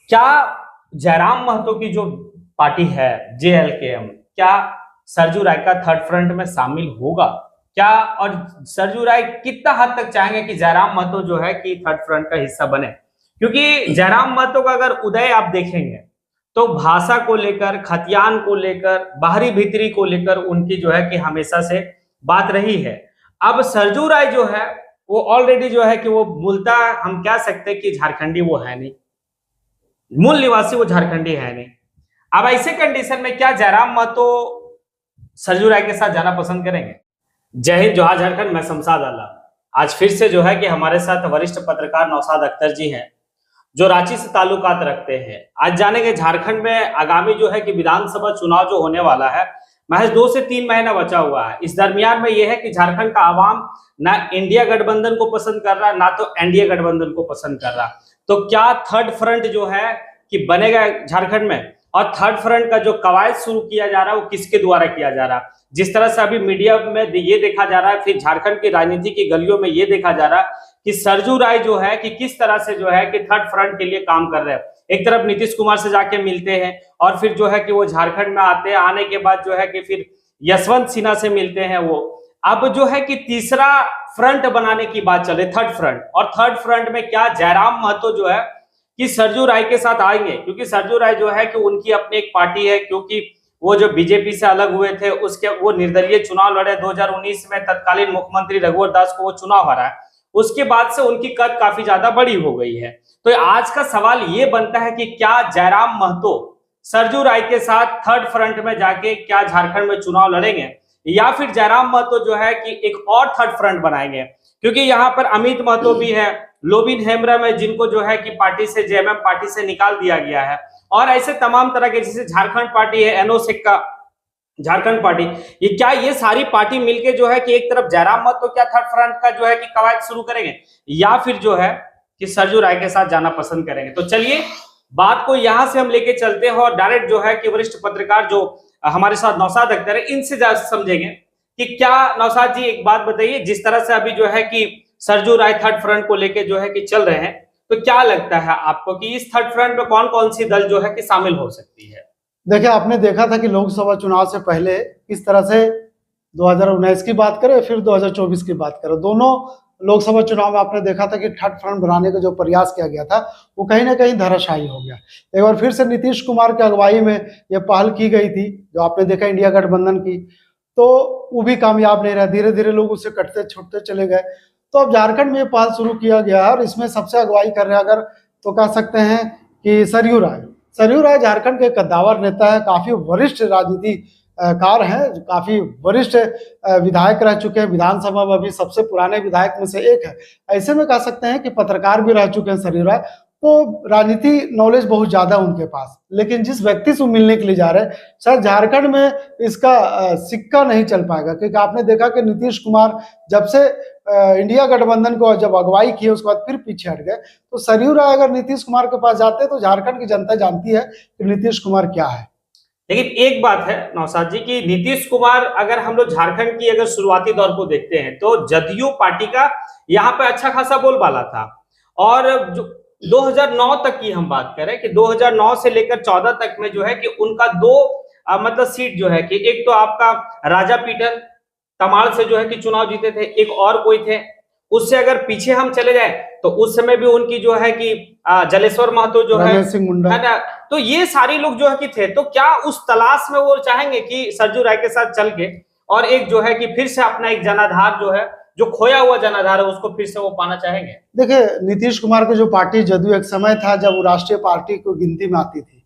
क्या जयराम महतो की जो पार्टी है JLKM, क्या सरजू राय का थर्ड फ्रंट में शामिल होगा? क्या और सरजू राय कितना हद तक चाहेंगे कि जयराम महतो जो है कि थर्ड फ्रंट का हिस्सा बने? क्योंकि जयराम महतो का अगर उदय आप देखेंगे तो भाषा को लेकर, खतियान को लेकर, बाहरी भीतरी को लेकर उनकी जो है कि हमेशा से बात रही है। अब सरजू राय जो है वो ऑलरेडी जो है कि वो मूलतः हम कह सकते हैं कि झारखंडी वो है नहीं, मूल निवासी वो झारखंडी है नहीं। अब ऐसे कंडीशन में क्या जयराम महतो सरजू राय के साथ जाना पसंद करेंगे? जय हिंद, जोहार झारखंड। मैं शमशाद आलम। आज फिर से जो है कि हमारे साथ वरिष्ठ पत्रकार नौशाद अख्तर जी हैं, जो रांची से ताल्लुकात रखते हैं। आज जानेंगे झारखंड में आगामी जो है कि विधानसभा चुनाव जो होने वाला है, महज 2 से 3 महीना बचा हुआ है। इस दरमियान में यह है कि झारखंड का आवाम ना इंडिया गठबंधन को पसंद कर रहा, ना तो एनडीए गठबंधन को पसंद कर रहा। तो क्या थर्ड फ्रंट जो है कि बनेगा झारखंड में? और थर्ड फ्रंट का जो कवायद शुरू किया जा रहा है वो किसके द्वारा किया जा रहा है? जिस तरह से अभी मीडिया में ये देखा जा रहा है, फिर झारखंड की राजनीति की गलियों में ये देखा जा रहा है कि सरजू राय जो है कि किस तरह से जो है कि थर्ड फ्रंट के लिए काम कर रहे हैं। एक तरफ नीतीश कुमार से जाके मिलते हैं और फिर जो है कि वो झारखंड में आते हैं, आने के बाद जो है कि फिर यशवंत सिन्हा से मिलते हैं वो। अब जो है कि तीसरा फ्रंट बनाने की बात चल रही, थर्ड फ्रंट। और थर्ड फ्रंट में क्या जयराम महतो जो है कि सरजू राय के साथ आएंगे? क्योंकि सरजू राय जो है कि उनकी अपनी एक पार्टी है, क्योंकि वो जो बीजेपी से अलग हुए थे उसके वो निर्दलीय चुनाव लड़े 2019 में, तत्कालीन मुख्यमंत्री रघुवर दास को वो चुनाव हरा। उसके बाद से उनकी कद काफी ज्यादा बड़ी हो गई है। तो आज का सवाल ये बनता है कि क्या जयराम महतो सरजू राय के साथ थर्ड फ्रंट में जाके क्या झारखंड में चुनाव लड़ेंगे, या फिर जयराम महतो जो है कि एक और थर्ड फ्रंट बनाएंगे? क्योंकि यहाँ पर अमित महतो भी है, लोबिन हेम्ब्रम है, जिनको जो है कि पार्टी से, जेएमएम पार्टी से निकाल दिया गया है। और ऐसे तमाम तरह के, जैसे झारखंड पार्टी है, एनोसेक का झारखंड पार्टी, ये क्या ये सारी पार्टी मिलके जो है कि एक तरफ जयराम महतो क्या थर्ड फ्रंट का जो है कि कवायद शुरू करेंगे, या फिर जो है कि सरजू राय के साथ जाना पसंद करेंगे? तो चलिए बात को यहां से हम लेके चलते हैं और डायरेक्ट जो है कि वरिष्ठ पत्रकार जो हमारे साथ नौशाद अख्तर है, इनसे समझेंगे कि क्या। नौशाद जी, एक बात बताइए, जिस तरह से अभी जो है कि सरजू राय थर्ड फ्रंट को लेके जो है कि चल रहे हैं, तो क्या लगता है आपको कि इस थर्ड फ्रंट में कौन कौन सी दल जो है कि शामिल हो सकती है? देखिए, आपने देखा था कि लोकसभा चुनाव से पहले किस तरह से 2019 की बात करें फिर 2024 की बात करें, दोनों लोकसभा चुनाव में आपने देखा था कि थर्ड फ्रंट बनाने का जो प्रयास किया गया था वो कहीं ना कहीं धराशायी हो गया। एक बार फिर से नीतीश कुमार की अगुवाई में ये पहल की गई थी, जो आपने देखा इंडिया गठबंधन की, तो वो भी कामयाब नहीं रहा। धीरे धीरे लोग उससे कटते छूटते चले गए। तो अब झारखंड में ये पहल शुरू किया गया है और इसमें सबसे अगुवाई कर रहे हैं अगर तो कह सकते हैं कि सरयू राय। सरयू राय झारखंड के कद्दावर नेता है, काफी वरिष्ठ राजनीति कार हैं, काफी वरिष्ठ विधायक रह चुके हैं, विधानसभा में भी सबसे पुराने विधायक में से एक है। ऐसे में कह सकते हैं कि पत्रकार भी रह चुके हैं सरयू राय, तो राजनीति नॉलेज बहुत ज्यादा उनके पास। लेकिन जिस व्यक्ति से मिलने के लिए जा रहे हैं, शायद झारखंड में इसका सिक्का नहीं चल पाएगा, क्योंकि आपने देखा कि नीतीश कुमार जब से इंडिया गठबंधन को जब अगुवाई की उसके बाद फिर पीछे हट गए। तो सरयू राय अगर नीतीश कुमार के पास जाते तो झारखंड की जनता जानती है कि नीतीश कुमार क्या है। लेकिन एक बात है नौशाद जी की नीतीश कुमार, अगर हम लोग झारखंड की अगर शुरुआती दौर को देखते हैं तो जदयू पार्टी का यहाँ पे अच्छा खासा बोलबाला था। और जो 2009 तक की हम बात करें कि 2009 से लेकर 14 तक में जो है कि उनका दो मतलब सीट जो है कि एक तो आपका राजा पीटर तमाल से जो है कि चुनाव जीते थे, एक और कोई थे। उससे अगर पीछे हम चले जाए तो उस समय भी उनकी जो है कि जलेश्वर महतो जो है ना, तो ये सारी लोग जो है कि थे। तो क्या उस तलाश में वो चाहेंगे कि सरजू राय के साथ चल के और एक जो है कि फिर से अपना एक जनाधार जो है, जो खोया हुआ जनाधार है, उसको फिर से वो पाना चाहेंगे? देखिए, नीतीश कुमार की जो पार्टी जदयू, एक समय था जब वो राष्ट्रीय पार्टी को गिनती में आती थी।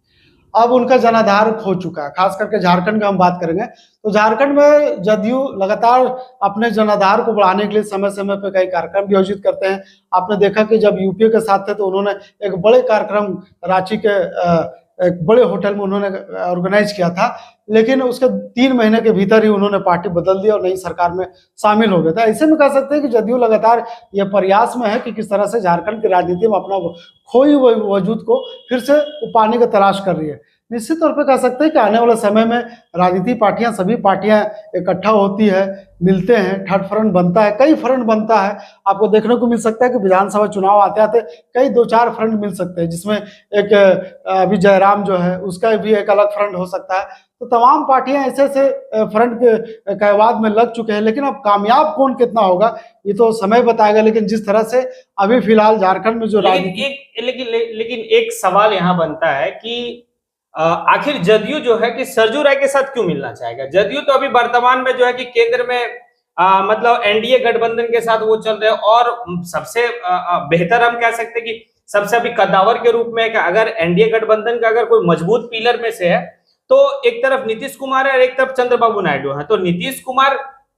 अब उनका जनाधार खो चुका है। खास करके झारखंड का हम बात करेंगे तो झारखंड में जदयू लगातार अपने जनाधार को बढ़ाने के लिए समय समय पर कई कार्यक्रम भी आयोजित करते हैं। आपने देखा कि जब यूपीए के साथ थे तो उन्होंने एक बड़े कार्यक्रम रांची के एक बड़े होटल में उन्होंने ऑर्गेनाइज किया था, लेकिन उसके 3 महीने के भीतर ही उन्होंने पार्टी बदल दी और नई सरकार में शामिल हो गया था। ऐसे में कह सकते हैं कि जदयू लगातार ये प्रयास में है कि किस तरह से झारखंड की राजनीति में अपना खोई हुई वजूद को फिर से पाने की तलाश कर रही है। निश्चित तौर पे कह सकते हैं कि आने वाले समय में राजनीतिक पार्टियां, सभी पार्टियां इकट्ठा होती है, मिलते हैं, थर्ड फ्रंट बनता है, कई फ्रंट बनता है। आपको देखने को मिल सकता है कि विधानसभा चुनाव आते आते कई 2-4 फ्रंट मिल सकते हैं, जिसमें एक अभी जयराम जो है उसका भी एक अलग फ्रंट हो सकता है। तो तमाम पार्टियां ऐसे ऐसे फ्रंट के कहवाद में लग चुके हैं, लेकिन अब कामयाब कौन कितना होगा ये तो समय बताएगा। लेकिन जिस तरह से अभी फिलहाल झारखंड में जो राजनीति, लेकिन एक सवाल यहाँ बनता है कि आखिर जदयू जो है कि सरजू राय के साथ क्यों मिलना चाहेगा? जदयू तो अभी वर्तमान में जो है कि केंद्र में मतलब एनडीए गठबंधन के साथ वो चल रहे हैं, और सबसे बेहतर हम कह सकते हैं कि सबसे अभी कद्दावर के रूप में है कि अगर एनडीए गठबंधन का अगर कोई मजबूत पिलर में से है तो एक तरफ नीतीश कुमार है और एक तरफ चंद्रबाबू नायडू है। तो नीतीश कुमार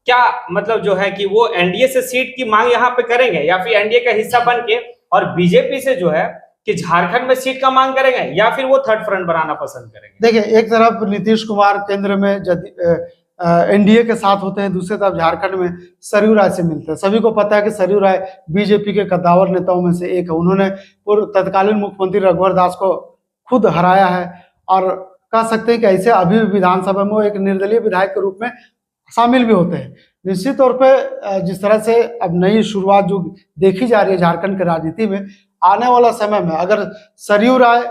क्या मतलब जो है कि वो एनडीए से सीट की मांग यहाँ पे करेंगे, या फिर एनडीए का हिस्सा बन के और बीजेपी से जो है कि झारखंड में सीट का मांग करेंगे, या फिर वो थर्ड फ्रंट बनाना पसंद करेंगे? देखिए, एक तरफ नीतीश कुमार केंद्र में एनडीए के साथ होते हैं, दूसरी तरफ झारखंड में सरयू राय से मिलते हैं। सभी को पता है कि सरयू राय बीजेपी के कद्दावर नेताओं में से एक है। उन्होंने पूर्व तत्कालीन मुख्यमंत्री रघुवर दास को खुद हराया है, और कह सकते हैं कि ऐसे अभी भी विधानसभा में वो एक निर्दलीय विधायक के रूप में शामिल भी होते हैं। निश्चित तौर पे जिस तरह से अब नई शुरुआत जो देखी जा रही है झारखंड की राजनीति में, आने वाला समय में अगर सरयू राय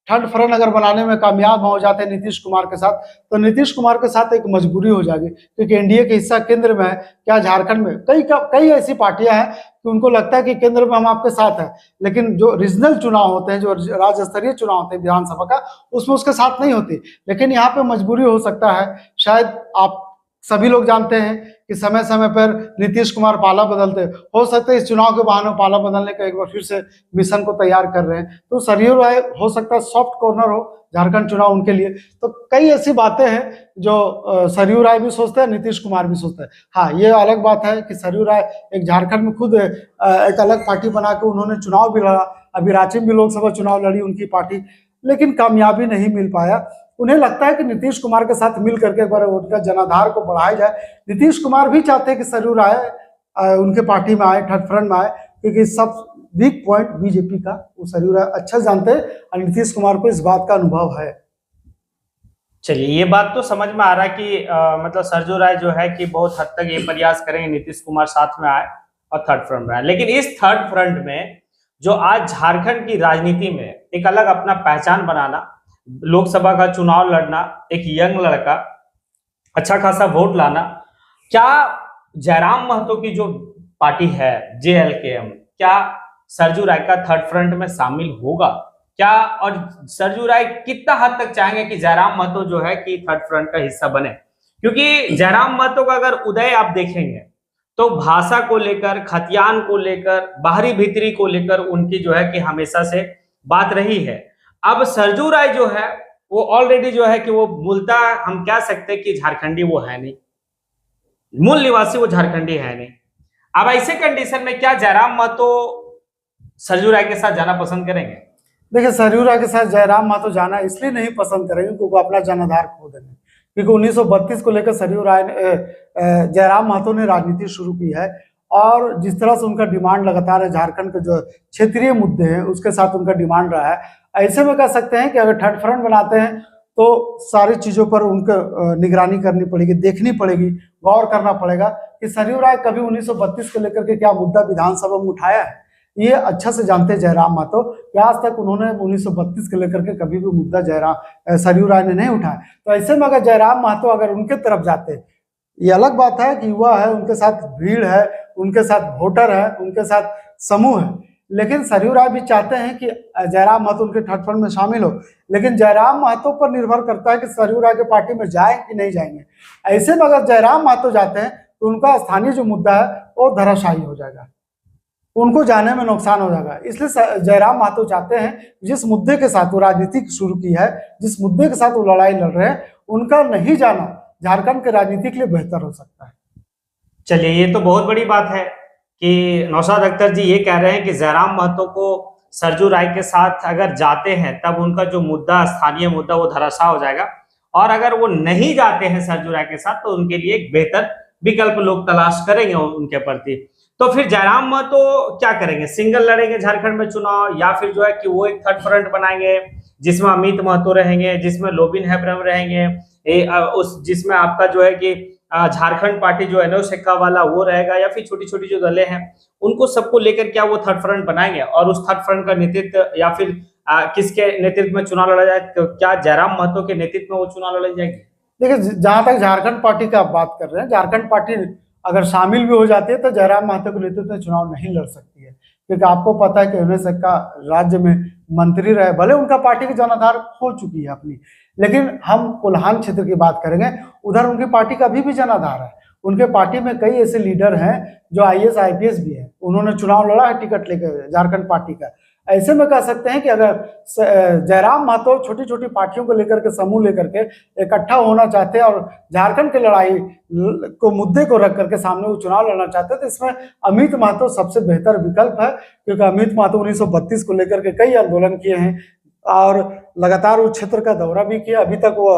थर्ड फ्रंट अगर बनाने में कामयाब हो जाते हैं नीतीश कुमार के साथ, तो नीतीश कुमार के साथ एक मजबूरी हो जाएगी, क्योंकि एनडीए के हिस्सा केंद्र में है। क्या झारखंड में कई ऐसी पार्टियां हैं कि उनको लगता है कि केंद्र में हम आपके साथ हैं, लेकिन जो रीजनल चुनाव होते हैं, जो राज्य स्तरीय चुनाव होते हैं विधानसभा का, उसमें उसके साथ नहीं होती। लेकिन यहाँ पे मजबूरी हो सकता है, शायद आप सभी लोग जानते हैं कि समय समय पर नीतीश कुमार पाला बदलते, हो सकता है इस चुनाव के बहाने पाला बदलने का एक बार फिर से मिशन को तैयार कर रहे हैं। तो सरयू राय हो सकता है सॉफ्ट कॉर्नर हो झारखंड चुनाव उनके लिए। तो कई ऐसी बातें हैं जो सरयू राय भी सोचते हैं, नीतीश कुमार भी सोचते हैं। हाँ, ये अलग बात है कि सरयू राय एक झारखंड में खुद एक अलग पार्टी बना के उन्होंने चुनाव भी लड़ा, अभी रांची में लोकसभा चुनाव लड़ी उनकी पार्टी, लेकिन कामयाबी नहीं मिल पाया। उन्हें लगता है कि नीतीश कुमार के साथ मिल करके एक बार उनका जनाधार को बढ़ाया जाए। नीतीश कुमार भी चाहते हैं कि सरयू राय उनके पार्टी में आए, थर्ड फ्रंट में आए, क्योंकि सब वीक पॉइंट बीजेपी का वो सरयू राय अच्छा जानते हैं, और नीतीश कुमार को इस बात का अनुभव है। चलिए, ये बात तो समझ में आ रहा है कि मतलब सरजू राय जो है कि बहुत हद तक ये प्रयास करेंगे नीतीश कुमार साथ में आए और थर्ड फ्रंट में आए। लेकिन इस थर्ड फ्रंट में जो आज झारखंड की राजनीति में एक अलग अपना पहचान बनाना, लोकसभा का चुनाव लड़ना, एक यंग लड़का, अच्छा खासा वोट लाना, क्या जयराम महतो की जो पार्टी है JLKM, क्या सरजू राय का थर्ड फ्रंट में शामिल होगा क्या? और सरजू राय कितना हद तक चाहेंगे कि जयराम महतो जो है कि थर्ड फ्रंट का हिस्सा बने? क्योंकि जयराम महतो का अगर उदय आप देखेंगे तो भाषा को लेकर, खतियान को लेकर, बाहरी भीतरी को लेकर उनकी जो है कि हमेशा से बात रही है। अब सरजू राय जो है वो ऑलरेडी जो है कि वो मूलतः हम कह सकते हैं कि झारखंडी वो है नहीं, मूल निवासी वो झारखंडी है नहीं। अब ऐसे कंडीशन में क्या जयराम महतो सरजू राय के साथ जाना पसंद करेंगे? देखिए, सरयू राय के साथ जयराम महतो जाना इसलिए नहीं पसंद करेंगे क्योंकि वो अपना जनाधार खो देंगे। क्योंकि 1932 को लेकर सरयू राय जयराम महतो ने राजनीति शुरू की है, और जिस तरह से उनका डिमांड लगातार है, झारखंड के जो क्षेत्रीय मुद्दे हैं उसके साथ उनका डिमांड रहा है। ऐसे में कह सकते हैं कि अगर थर्ड फ्रंट बनाते हैं तो सारी चीजों पर उनको निगरानी करनी पड़ेगी, देखनी पड़ेगी, गौर करना पड़ेगा कि सरयू राय कभी 1932 को लेकर के क्या मुद्दा विधानसभा में उठाया है। ये अच्छा से जानते हैं जयराम महतो कि आज तक उन्होंने 1932 के लेकर के कभी भी मुद्दा सरयू राय ने नहीं उठाया। तो ऐसे में अगर जयराम महतो अगर उनके तरफ जाते, ये अलग बात है कि युवा है, उनके साथ भीड़ है, उनके साथ वोटर है, उनके साथ समूह है, लेकिन सरयू राय भी चाहते हैं कि जयराम महतो उनके थर्ड फ्रंट में शामिल हो। लेकिन जयराम महतो पर निर्भर करता है कि सरयू राय के पार्टी में जाए कि नहीं जाएंगे। ऐसे में अगर जयराम महतो जाते हैं तो उनका स्थानीय जो मुद्दा है वो धराशायी हो जाएगा, उनको जाने में नुकसान हो जाएगा। इसलिए जयराम महतो चाहते हैं जिस मुद्दे के साथ वो राजनीति शुरू की है, जिस मुद्दे के साथ वो लड़ाई लड़ रहे हैं, उनका नहीं जाना झारखंड के राजनीति के लिए बेहतर हो सकता है। चलिए, ये तो बहुत बड़ी बात है कि नौशाद अख्तर जी ये कह रहे हैं कि जयराम महतो को सरजू राय के साथ अगर जाते हैं तब उनका जो मुद्दा, स्थानीय मुद्दा, वो धराशायी हो जाएगा, और अगर वो नहीं जाते हैं सरजू राय के साथ तो उनके लिए एक बेहतर विकल्प लोग तलाश करेंगे उनके प्रति। तो फिर जयराम महतो क्या करेंगे? सिंगल लड़ेंगे झारखंड में चुनाव, या फिर जो है कि वो एक थर्ड फ्रंट बनाएंगे, जिसमें अमित महतो रहेंगे, जिसमें लोबिन हेब्रम रहेंगे, उस जिसमें आपका जो है कि झारखंड पार्टी जो है नौशेखा वाला वो रहेगा, या फिर छोटी छोटी जो दलें हैं उनको सबको लेकर क्या वो थर्ड फ्रंट बनाएंगे, और उस थर्ड फ्रंट का नेतृत्व या फिर किसके नेतृत्व में चुनाव लड़ा जाए, तो क्या जयराम महतो के नेतृत्व में वो चुनाव लड़ाई जाएगी? देखिए, जहां तक झारखंड पार्टी का आप बात कर रहे हैं, झारखंड पार्टी अगर शामिल भी हो जाती है तो जयराम महतो के नेतृत्व में चुनाव नहीं लड़ सकती है, क्योंकि आपको पता है कि नौशेखा राज्य में मंत्री रहे, भले उनका पार्टी की जनाधार हो चुकी है अपनी, लेकिन हम कोल्हान क्षेत्र की बात करेंगे, उधर उनकी पार्टी का अभी भी जनाधार है। उनके पार्टी में कई ऐसे लीडर हैं जो IAS IPS भी है, उन्होंने चुनाव लड़ा है टिकट लेकर झारखंड पार्टी का। ऐसे में कह सकते हैं कि अगर जयराम महतो छोटी छोटी पार्टियों को लेकर के, समूह लेकर के इकट्ठा होना चाहते हैं और झारखंड की लड़ाई को, मुद्दे को रख करके सामने वो चुनाव लड़ना चाहते हैं, तो इसमें अमित महतो सबसे बेहतर विकल्प है, क्योंकि अमित महतो 1932 को लेकर के कई आंदोलन किए हैं और लगातार उस क्षेत्र का दौरा भी किया, अभी तक वो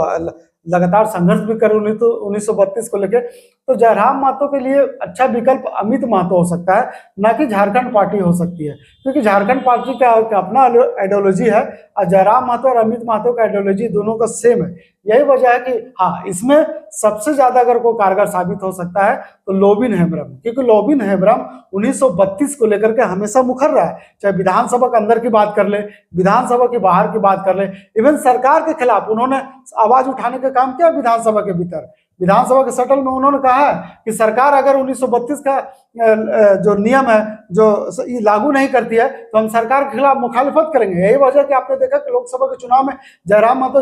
लगातार संघर्ष भी कर 1932 को लेकर। तो जयराम महतो के लिए अच्छा विकल्प अमित महतो हो सकता है, ना कि झारखंड पार्टी हो सकती है, क्योंकि झारखंड पार्टी का अपना आइडियोलॉजी है और जयराम महतो और अमित महतो का आइडियोलॉजी दोनों का सेम है। यही वजह है कि हाँ, इसमें सबसे ज्यादा अगर कोई कारगर साबित हो सकता है तो लोबिन हेम्ब्रम, क्योंकि लोबिन हेम्ब्रम 1932 को लेकर के हमेशा मुखर रहा है, चाहे विधानसभा के अंदर की बात कर ले, विधानसभा के बाहर की बात कर ले, इवन सरकार के खिलाफ उन्होंने आवाज उठाने का काम किया विधानसभा के भीतर। विधानसभा के सटल में उन्होंने कहा है कि सरकार अगर 1932 का जो नियम है जो लागू नहीं करती है तो हम सरकार के खिलाफ मुखालिफत करेंगे। यही वजह कि आपने देखा कि लोकसभा के चुनाव में जयराम महतो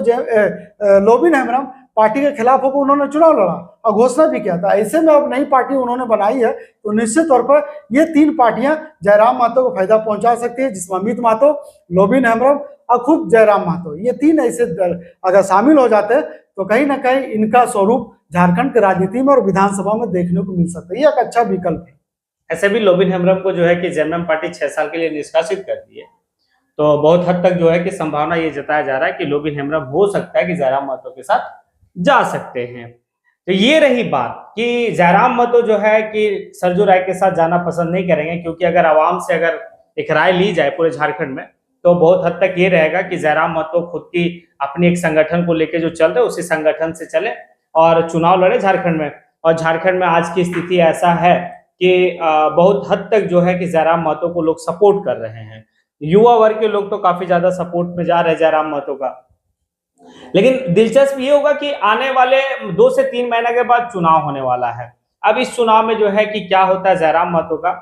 लोबिन हेम्ब्रम पार्टी के खिलाफ होकर उन्होंने चुनाव लड़ा और घोषणा भी किया था। ऐसे में अब नई पार्टी उन्होंने बनाई है, तो निश्चित तौर पर ये तीन पार्टियां जयराम महतो को फायदा पहुंचा सकती है, जिसमें अमित महतो, लोबिन हेम्ब्रम और खुद जयराम महतो, ये तीन ऐसे दल अगर शामिल हो जाते हैं तो कहीं ना कहीं इनका स्वरूप झारखंड की राजनीति में और विधानसभा में देखने को मिल सकता है। ये एक अच्छा विकल्प है। ऐसे भी लोबिन हेम्ब्रम को जो है कि जेएमएम पार्टी 6 साल के लिए निष्कासित कर दी है, तो बहुत हद तक जो है कि संभावना ये जताया जा रहा है कि लोबिन हेम्ब्रम हो सकता है कि जयराम महतो के साथ जा सकते हैं। तो ये रही बात कि जयराम महतो जो है कि सरजू राय के साथ जाना पसंद नहीं करेंगे, क्योंकि अगर आवाम से अगर एक राय ली जाए पूरे झारखंड में तो बहुत हद तक ये रहेगा कि जयराम महतो खुद की अपनी एक संगठन को लेके जो चल रहे उसी संगठन से चले और चुनाव लड़े झारखंड में। और झारखंड में आज की स्थिति ऐसा है कि बहुत हद तक जो है कि जयराम महतो को लोग सपोर्ट कर रहे हैं, युवा वर्ग के लोग तो काफी ज्यादा सपोर्ट में जा रहे हैं जयराम महतो का। लेकिन दिलचस्प ये होगा कि आने वाले 2 से 3 महीने के बाद चुनाव होने वाला है। अब इस चुनाव में जो है कि क्या होता है जयराम महतो का